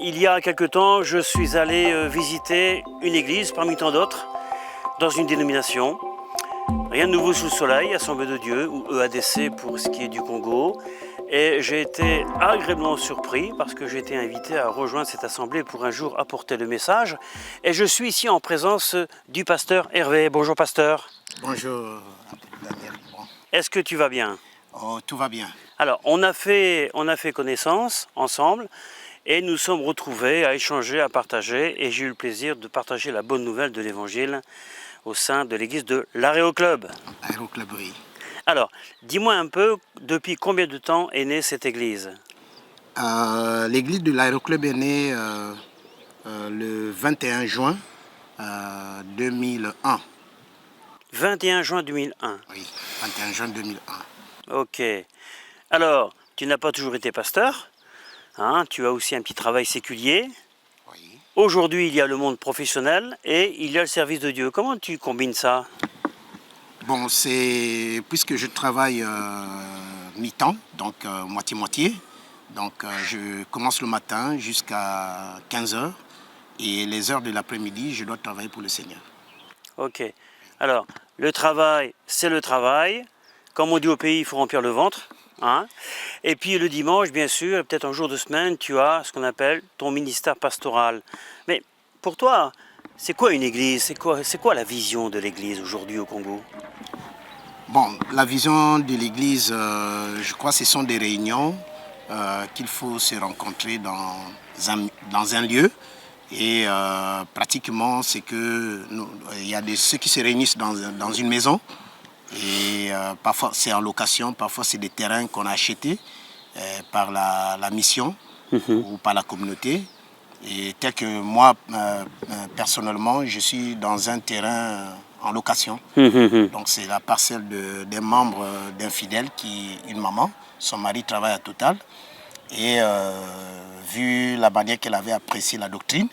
Il y a quelque temps, je suis allé visiter une église parmi tant d'autres dans une dénomination. Rien de nouveau sous le soleil, Assemblée de Dieu, ou EADC pour ce qui est du Congo. Et j'ai été agréablement surpris parce que j'ai été invité à rejoindre cette assemblée pour un jour apporter le message. Et je suis ici en présence du pasteur Hervé. Bonjour pasteur. Bonjour Daniel. Bon. Est-ce que tu vas bien? Oh, tout va bien. Alors, on a fait connaissance ensemble et nous sommes retrouvés à échanger, à partager. Et j'ai eu le plaisir de partager la bonne nouvelle de l'Évangile au sein de l'église de l'Aéroclub. Aéroclub, oui. Alors, dis-moi un peu, depuis combien de temps est née cette église? L'église de l'Aéroclub est née le 21 juin 2001. 21 juin 2001. Oui, 21 juin 2001. Ok. Alors, tu n'as pas toujours été pasteur, hein, tu as aussi un petit travail séculier. Oui. Aujourd'hui, il y a le monde professionnel et il y a le service de Dieu. Comment tu combines ça? Bon, c'est puisque je travaille mi-temps, donc moitié-moitié. Donc je commence le matin jusqu'à 15 heures et les heures de l'après-midi, je dois travailler pour le Seigneur. Ok. Alors, le travail, c'est le travail. Comme on dit au pays, il faut remplir le ventre. Hein. Et puis le dimanche, bien sûr, peut-être un jour de semaine, tu as ce qu'on appelle ton ministère pastoral. Mais pour toi, c'est quoi une église? C'est quoi la vision de l'église aujourd'hui au Congo? Bon, la vision de l'église, je crois que ce sont des réunions qu'il faut se rencontrer dans un lieu. Et pratiquement, c'est que il y a ceux qui se réunissent dans une maison. Et parfois, c'est en location, parfois, c'est des terrains qu'on a achetés par la mission ou par la communauté. Et tel que moi, personnellement, je suis dans un terrain en location. Donc c'est la parcelle d'un membre d'un fidèle une maman. Son mari travaille à Total. Et vu la manière qu'elle avait apprécié la doctrine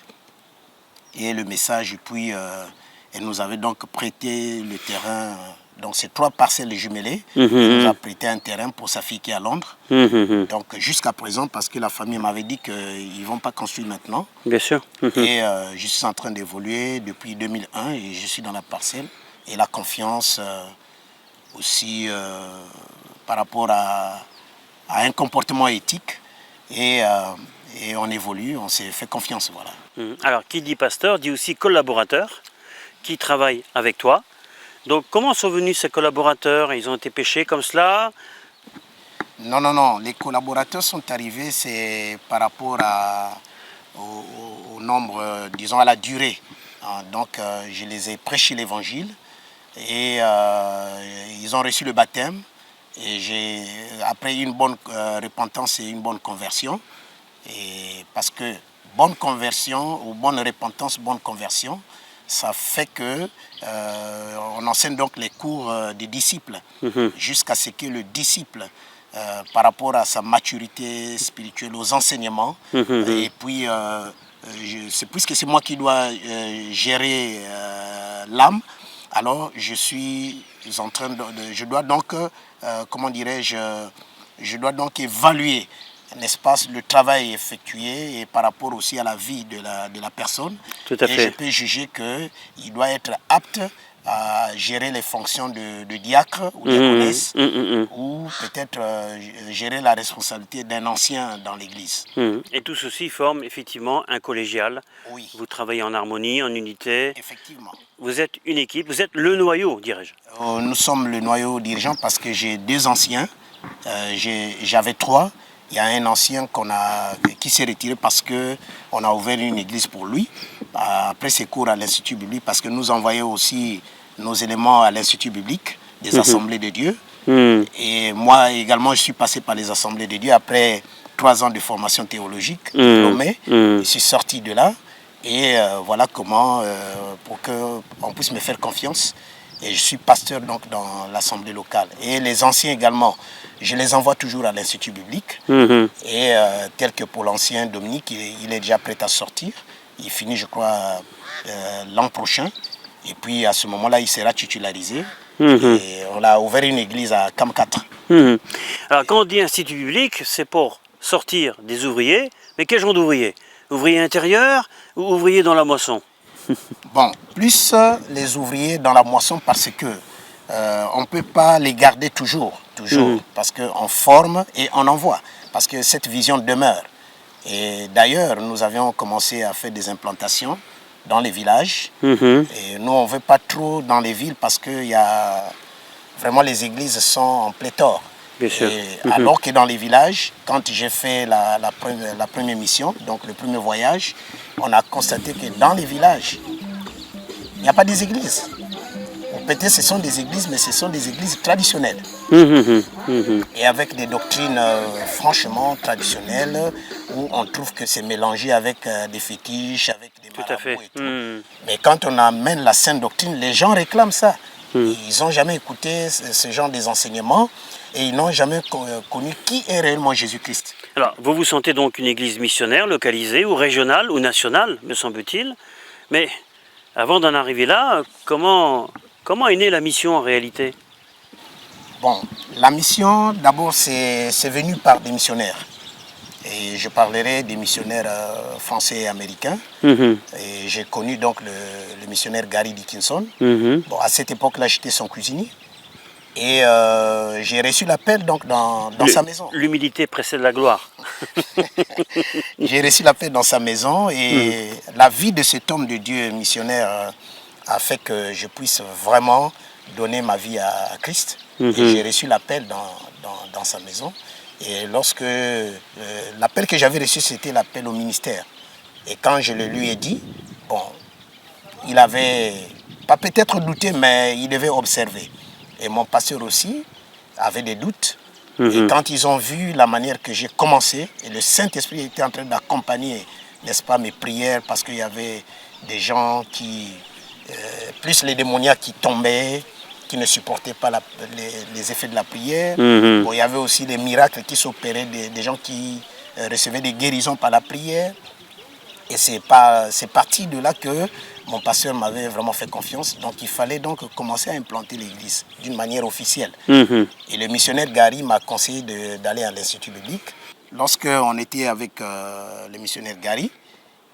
et le message, et puis elle nous avait donc prêté le terrain. Donc c'est 3 parcelles jumelées. Elle nous a prêté un terrain pour sa fille qui est à Londres. Donc jusqu'à présent, parce que la famille m'avait dit qu'ils ne vont pas construire maintenant. Bien sûr. Et je suis en train d'évoluer depuis 2001 et je suis dans la parcelle. Et la confiance aussi par rapport à un comportement éthique. Et on évolue, on s'est fait confiance. Voilà. Alors, qui dit pasteur dit aussi collaborateur qui travaille avec toi. Donc, comment sont venus ces collaborateurs? Ils ont été pêchés comme cela? Non. Les collaborateurs sont arrivés, c'est par rapport au nombre, disons à la durée. Donc, je les ai prêché l'évangile et ils ont reçu le baptême. Et après une bonne repentance et une bonne conversion, et parce que bonne conversion ou bonne repentance, bonne conversion, ça fait que on enseigne donc les cours des disciples jusqu'à ce que le disciple, par rapport à sa maturité spirituelle, aux enseignements, et puis puisque c'est moi qui dois gérer l'âme, alors je suis en train je dois donc, comment dirais-je, je dois donc évaluer, n'est-ce pas, le travail effectué et par rapport aussi à la vie de la personne. Tout à fait. Et je peux juger qu'il doit être apte à gérer les fonctions de diacre ou diaconesse ou peut-être gérer la responsabilité d'un ancien dans l'église. Et tout ceci forme effectivement un collégial. Oui. Vous travaillez en harmonie, en unité. Effectivement. Vous êtes une équipe, vous êtes le noyau, dirais-je. Nous sommes le noyau dirigeant parce que j'ai 2 anciens. J'avais 3. Il y a un ancien qui s'est retiré parce qu'on a ouvert une église pour lui. Après ses cours à l'Institut biblique, parce que nous envoyons aussi nos éléments à l'Institut biblique des Assemblées de Dieu. Et moi également, je suis passé par les Assemblées de Dieu après 3 ans de formation théologique diplômé. Je suis sorti de là. Et voilà comment, pour qu'on puisse me faire confiance. Et je suis pasteur donc dans l'assemblée locale. Et les anciens également, je les envoie toujours à l'Institut biblique. Et tel que pour l'ancien Dominique, il est déjà prêt à sortir. Il finit, je crois, l'an prochain. Et puis à ce moment-là, il sera titularisé. Et on a ouvert une église à Cam 4. Alors quand on dit Institut biblique, c'est pour sortir des ouvriers. Mais quel genre d'ouvriers? Ouvrier intérieur ou ouvrier dans la moisson? Bon, plus les ouvriers dans la moisson parce que on ne peut pas les garder toujours, parce qu'on forme et on envoie, parce que cette vision demeure. Et d'ailleurs, nous avions commencé à faire des implantations dans les villages. Et nous, on ne veut pas trop dans les villes parce que vraiment les églises sont en pléthore. Bien sûr. Alors que dans les villages, quand j'ai fait la première mission, donc le premier voyage, on a constaté que dans les villages, il n'y a pas des églises. Peut-être ce sont des églises, mais ce sont des églises traditionnelles. Et avec des doctrines franchement traditionnelles, où on trouve que c'est mélangé avec des fétiches, avec des marabouts et tout. Mais quand on amène la sainte doctrine, les gens réclament ça. Ils n'ont jamais écouté ce genre d'enseignements et ils n'ont jamais connu qui est réellement Jésus-Christ. Alors, vous vous sentez donc une église missionnaire localisée ou régionale ou nationale, me semble-t-il. Mais avant d'en arriver là, comment est née la mission en réalité? Bon, la mission, d'abord, c'est venu par des missionnaires. Et je parlerai des missionnaires français et américains. Et j'ai connu donc le missionnaire Gary Dickinson. Bon, à cette époque-là, j'étais son cuisinier. Et j'ai reçu l'appel donc dans sa maison. L'humilité précède la gloire. J'ai reçu l'appel dans sa maison et la vie de cet homme de Dieu missionnaire a fait que je puisse vraiment donner ma vie à Christ. Et j'ai reçu l'appel dans sa maison. Et lorsque l'appel que j'avais reçu, c'était l'appel au ministère. Et quand je le lui ai dit, bon, il avait, pas peut-être douté, mais il devait observer. Et mon pasteur aussi avait des doutes. Et quand ils ont vu la manière que j'ai commencé, et le Saint-Esprit était en train d'accompagner, n'est-ce pas, mes prières, parce qu'il y avait des gens qui, plus les démoniaques qui tombaient, qui ne supportaient pas les effets de la prière. Bon, il y avait aussi des miracles qui s'opéraient, des gens qui recevaient des guérisons par la prière. Et c'est parti de là que mon pasteur m'avait vraiment fait confiance. Donc il fallait donc commencer à implanter l'église d'une manière officielle. Et le missionnaire Gary m'a conseillé d'aller à l'Institut biblique. Lorsqu'on était avec le missionnaire Gary,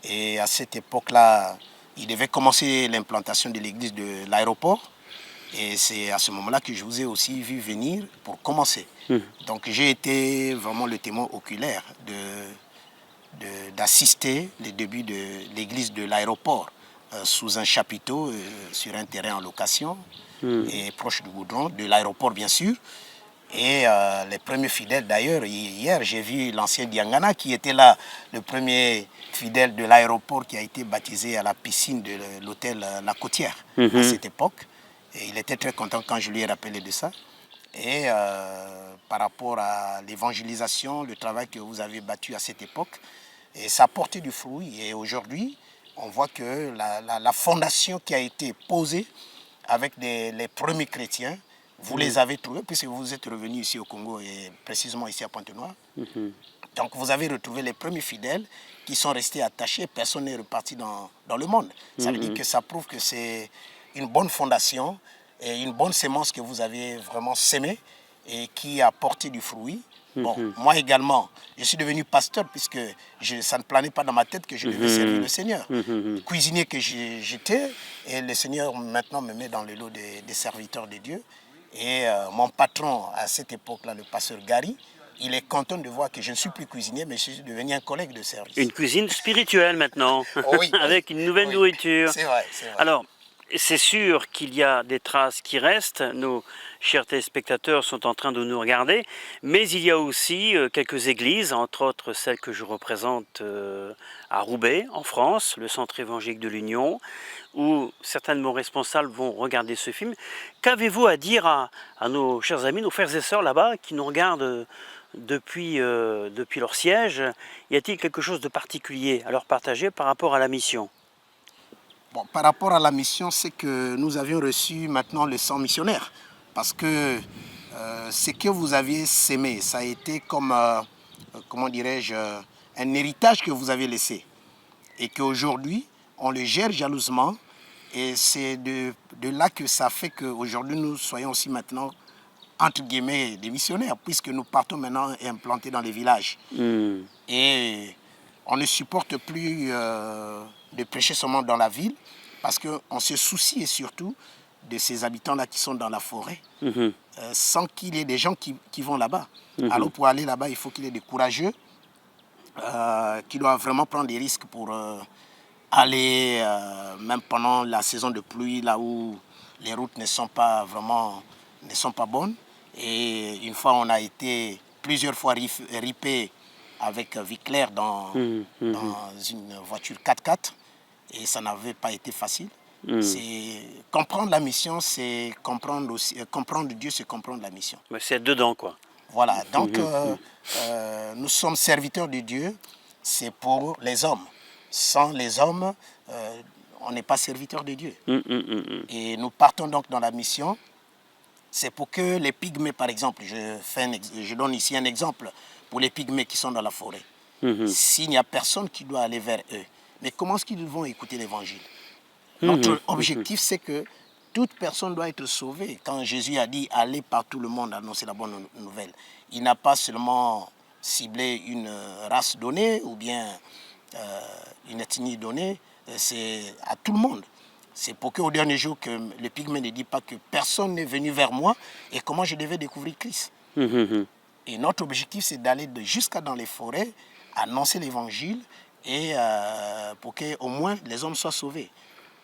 et à cette époque-là, il devait commencer l'implantation de l'église de l'aéroport. Et c'est à ce moment-là que je vous ai aussi vu venir pour commencer. Donc j'ai été vraiment le témoin oculaire d'assister les débuts de l'église de l'aéroport sous un chapiteau sur un terrain en location et proche du goudron, de l'aéroport bien sûr. Et les premiers fidèles d'ailleurs, hier j'ai vu l'ancien Diangana qui était là, le premier fidèle de l'aéroport qui a été baptisé à la piscine de l'hôtel La Côtière à cette époque. Et il était très content quand je lui ai rappelé de ça. Et par rapport à l'évangélisation, le travail que vous avez battu à cette époque, et ça a porté du fruit. Et aujourd'hui, on voit que la fondation qui a été posée avec les premiers chrétiens, vous les avez trouvés, puisque vous êtes revenus ici au Congo et précisément ici à Pointe-Noire. Donc vous avez retrouvé les premiers fidèles qui sont restés attachés. Personne n'est reparti dans le monde. Ça veut dire que ça prouve que c'est une bonne fondation et une bonne sémence que vous avez vraiment sémée et qui a porté du fruit. Bon, moi également, je suis devenu pasteur puisque ça ne planait pas dans ma tête que je devais servir le Seigneur. Cuisinier que j'étais, et le Seigneur maintenant me met dans le lot des serviteurs de Dieu. Et mon patron à cette époque-là, le pasteur Gary, il est content de voir que je ne suis plus cuisinier, mais je suis devenu un collègue de service. Une cuisine spirituelle maintenant, Oui, avec une nouvelle nourriture. C'est vrai, c'est vrai. Alors, c'est sûr qu'il y a des traces qui restent, nos chers téléspectateurs sont en train de nous regarder, mais il y a aussi quelques églises, entre autres celle que je représente à Roubaix, en France, le centre évangélique de l'Union, où certains de nos responsables vont regarder ce film. Qu'avez-vous à dire à nos chers amis, nos frères et sœurs là-bas, qui nous regardent depuis leur siège? Y a-t-il quelque chose de particulier à leur partager par rapport à la mission? Bon, par rapport à la mission, c'est que nous avions reçu maintenant le sang missionnaire. Parce que ce que vous aviez sémé, ça a été comme, comment dirais-je, un héritage que vous avez laissé. Et qu'aujourd'hui, on le gère jalousement. Et c'est de là que ça fait qu'aujourd'hui, nous soyons aussi maintenant, entre guillemets, des missionnaires, puisque nous partons maintenant implanter dans les villages. Et on ne supporte plus de prêcher seulement dans la ville parce qu'on se soucie surtout de ces habitants-là qui sont dans la forêt, sans qu'il y ait des gens qui vont là-bas. Alors pour aller là-bas, il faut qu'il y ait des courageux qui doivent vraiment prendre des risques pour aller, même pendant la saison de pluie, là où les routes ne sont pas bonnes. Et une fois, on a été plusieurs fois ripé avec Viclair dans une voiture 4x4 et ça n'avait pas été facile. C'est comprendre la mission, c'est comprendre aussi, comprendre Dieu, c'est comprendre la mission. Mais c'est dedans, quoi. Voilà, donc nous sommes serviteurs de Dieu, c'est pour les hommes. Sans les hommes, on n'est pas serviteurs de Dieu. Et nous partons donc dans la mission. C'est pour que les pygmées, par exemple, je donne ici un exemple pour les pygmées qui sont dans la forêt. S'il n'y a personne qui doit aller vers eux, mais comment est-ce qu'ils vont écouter l'évangile? Notre objectif, c'est que toute personne doit être sauvée. Quand Jésus a dit « Allez par tout le monde annoncer la bonne nouvelle », il n'a pas seulement ciblé une race donnée ou bien une ethnie donnée, c'est à tout le monde. C'est pour qu'au dernier jour, que le pygmée ne dit pas que personne n'est venu vers moi et comment je devais découvrir Christ. Et notre objectif, c'est d'aller jusqu'à dans les forêts, annoncer l'évangile et pour qu'au moins les hommes soient sauvés.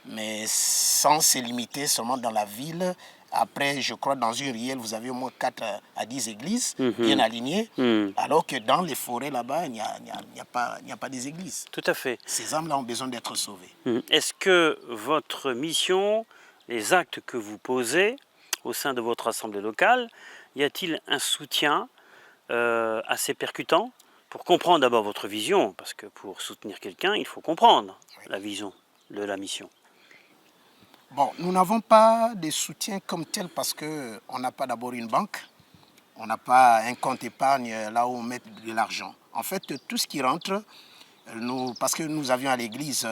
Mais sans se limiter seulement dans la ville. Après, je crois, dans une rielle, vous avez au moins 4 à 10 églises bien alignées, alors que dans les forêts, là-bas, il n'y a pas des églises. Tout à fait. Ces âmes-là ont besoin d'être sauvées. Est-ce que votre mission, les actes que vous posez au sein de votre assemblée locale, y a-t-il un soutien assez percutant pour comprendre d'abord votre vision? Parce que pour soutenir quelqu'un, il faut comprendre la vision de la mission. Bon, nous n'avons pas de soutien comme tel parce qu'on n'a pas d'abord une banque, on n'a pas un compte épargne là où on met de l'argent. En fait, tout ce qui rentre, parce que nous avions à l'église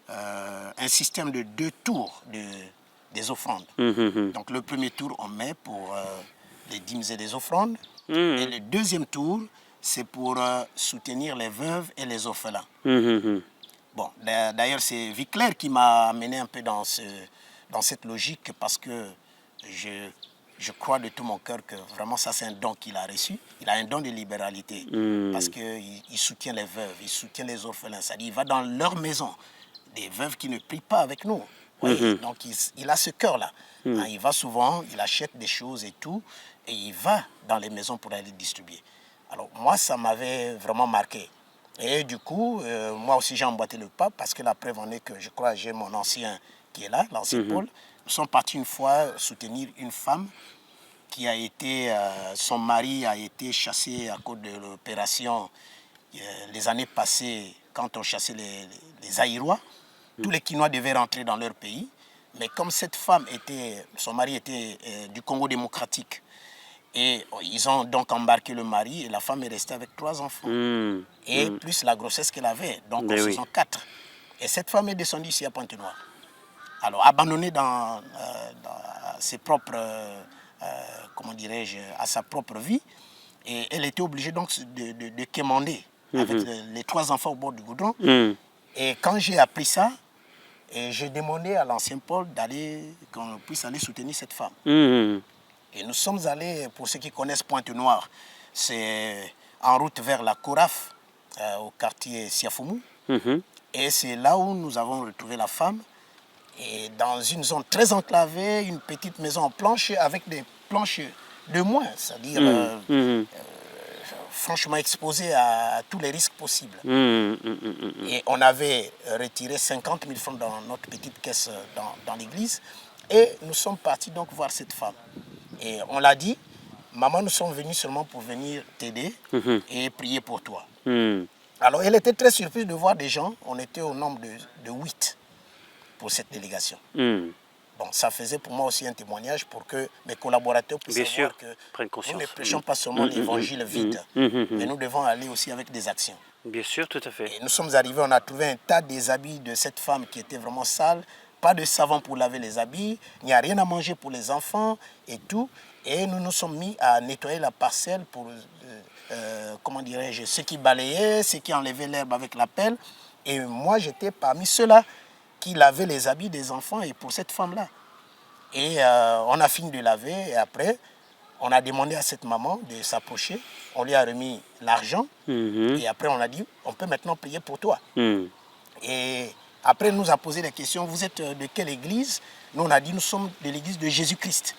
un système de 2 tours des offrandes. Donc le premier tour, on met pour les dîmes et les offrandes. Et le deuxième tour, c'est pour soutenir les veuves et les orphelins. Bon, d'ailleurs, c'est Viclair qui m'a amené un peu dans cette logique parce que je crois de tout mon cœur que vraiment ça, c'est un don qu'il a reçu. Il a un don de libéralité parce qu'il soutient les veuves, il soutient les orphelins. C'est-à-dire il va dans leur maison, des veuves qui ne prient pas avec nous. Oui, donc il a ce cœur-là. Hein, il va souvent, il achète des choses et tout, et il va dans les maisons pour aller distribuer. Alors moi, ça m'avait vraiment marqué. Et du coup, moi aussi j'ai emboîté le pas parce que la preuve en est que je crois que j'ai mon ancien qui est là, l'ancien Paul. Nous sommes partis une fois soutenir une femme qui a été, son mari a été chassé à cause de l'opération les années passées quand on chassait les Aïrois. Tous les Quinois devaient rentrer dans leur pays. Mais comme cette femme son mari était du Congo démocratique, et ils ont donc embarqué le mari et la femme est restée avec 3 enfants. Et plus la grossesse qu'elle avait, donc en faisant 4. Et cette femme est descendue ici à Pointe-Noire. Alors abandonnée dans ses propres, comment dirais-je, à sa propre vie. Et elle était obligée donc de quémander avec les 3 enfants au bord du goudron. Et quand j'ai appris ça, j'ai demandé à l'ancien Paul qu'on puisse aller soutenir cette femme. Et nous sommes allés, pour ceux qui connaissent Pointe-Noire, c'est en route vers la Coraf, au quartier Siafoumou. Et c'est là où nous avons retrouvé la femme. Et dans une zone très enclavée, une petite maison en planche avec des planches de moins, c'est-à-dire franchement exposée à tous les risques possibles. Et on avait retiré 50 000 francs dans notre petite caisse dans l'église. Et nous sommes partis donc voir cette femme. Et on l'a dit, maman, nous sommes venus seulement pour venir t'aider et prier pour toi. Alors elle était très surprise de voir des gens. On était au nombre de 8 pour cette délégation. Bon, ça faisait pour moi aussi un témoignage pour que mes collaborateurs puissent savoir que nous ne prêchons pas seulement l'évangile vide, mais nous devons aller aussi avec des actions. Bien sûr, tout à fait. Et nous sommes arrivés, on a trouvé un tas des habits de cette femme qui était vraiment sale, pas de savon pour laver les habits, il n'y a rien à manger pour les enfants et tout. Et nous nous sommes mis à nettoyer la parcelle pour comment dirais-je, ceux qui balayaient, ceux qui enlevaient l'herbe avec la pelle. Et moi, j'étais parmi ceux-là qui lavaient les habits des enfants et pour cette femme-là. Et on a fini de laver et après, on a demandé à cette maman de s'approcher. On lui a remis l'argent et après, on a dit, on peut maintenant payer pour toi. Et après, elle nous a posé la question, vous êtes de quelle église? Nous, on a dit, nous sommes de l'église de Jésus-Christ.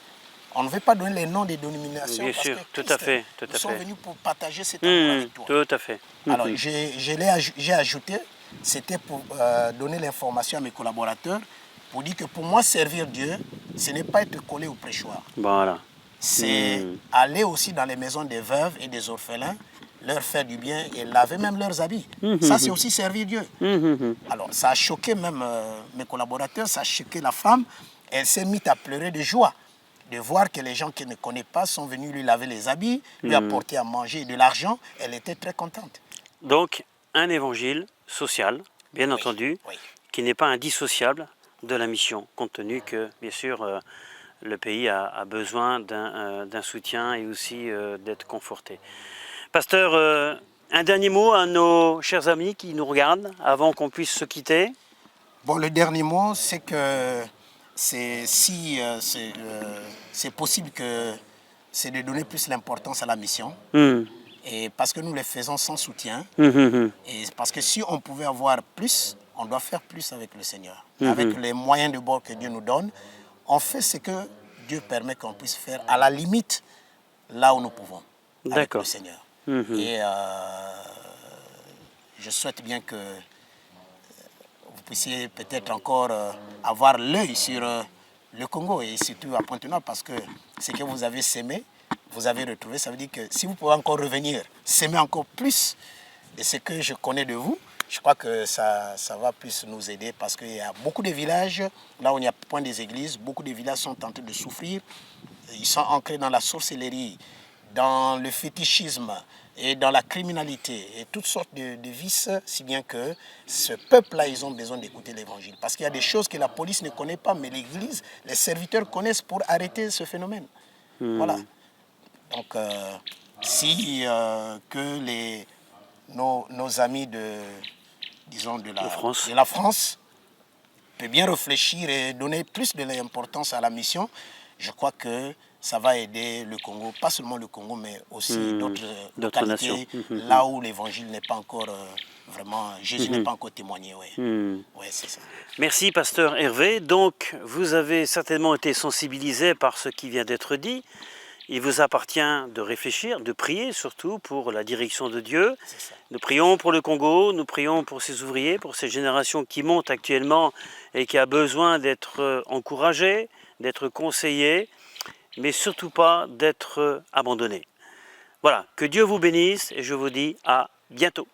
On ne veut pas donner les noms des dénominations. Bien parce sûr, que tout à fait. Nous sommes venus pour partager cet amour avec toi. Tout à fait. Alors, j'ai ajouté, c'était pour donner l'information à mes collaborateurs, pour dire que pour moi, servir Dieu, ce n'est pas être collé au prêchoir. Voilà. C'est aller aussi dans les maisons des veuves et des orphelins, leur faire du bien et laver même leurs habits. Ça, c'est aussi servir Dieu. Alors, ça a choqué même mes collaborateurs, ça a choqué la femme. Elle s'est mise à pleurer de joie de voir que les gens qu'elle ne connaît pas sont venus lui laver les habits, lui apporter à manger et de l'argent. Elle était très contente. Donc, un évangile social, bien entendu, qui n'est pas indissociable de la mission, compte tenu que, bien sûr, le pays a besoin d'un soutien et aussi d'être conforté. Pasteur, un dernier mot à nos chers amis qui nous regardent avant qu'on puisse se quitter. Bon, le dernier mot, c'est que c'est possible que c'est de donner plus l'importance à la mission. Et parce que nous les faisons sans soutien. Et parce que si on pouvait avoir plus, on doit faire plus avec le Seigneur. Avec les moyens de bord que Dieu nous donne, on fait ce que Dieu permet qu'on puisse faire à la limite là où nous pouvons avec le Seigneur. Et je souhaite bien que vous puissiez peut-être encore avoir l'œil sur le Congo et surtout à Pointe-Noire parce que ce que vous avez sémé, vous avez retrouvé. Ça veut dire que si vous pouvez encore revenir, s'aimer encore plus de ce que je connais de vous, je crois que ça va plus nous aider parce qu'il y a beaucoup de villages, là où il n'y a point des églises, beaucoup de villages sont en train de souffrir. Ils sont ancrés dans la sorcellerie, dans le fétichisme et dans la criminalité et toutes sortes de vices, si bien que ce peuple-là, ils ont besoin d'écouter l'évangile. Parce qu'il y a des choses que la police ne connaît pas, mais l'Église, les serviteurs connaissent pour arrêter ce phénomène. Voilà. Donc, que nos amis de la France peuvent bien réfléchir et donner plus de l'importance à la mission, je crois que ça va aider le Congo, pas seulement le Congo, mais aussi d'autres nations, là où l'évangile n'est pas encore vraiment, Jésus n'est pas encore témoigné. Ouais, c'est ça. Merci, pasteur Hervé. Donc, vous avez certainement été sensibilisé par ce qui vient d'être dit. Il vous appartient de réfléchir, de prier surtout pour la direction de Dieu. Nous prions pour le Congo, nous prions pour ces ouvriers, pour ces générations qui montent actuellement et qui a besoin d'être encouragées, d'être conseillées, mais surtout pas d'être abandonnées. Voilà, que Dieu vous bénisse et je vous dis à bientôt.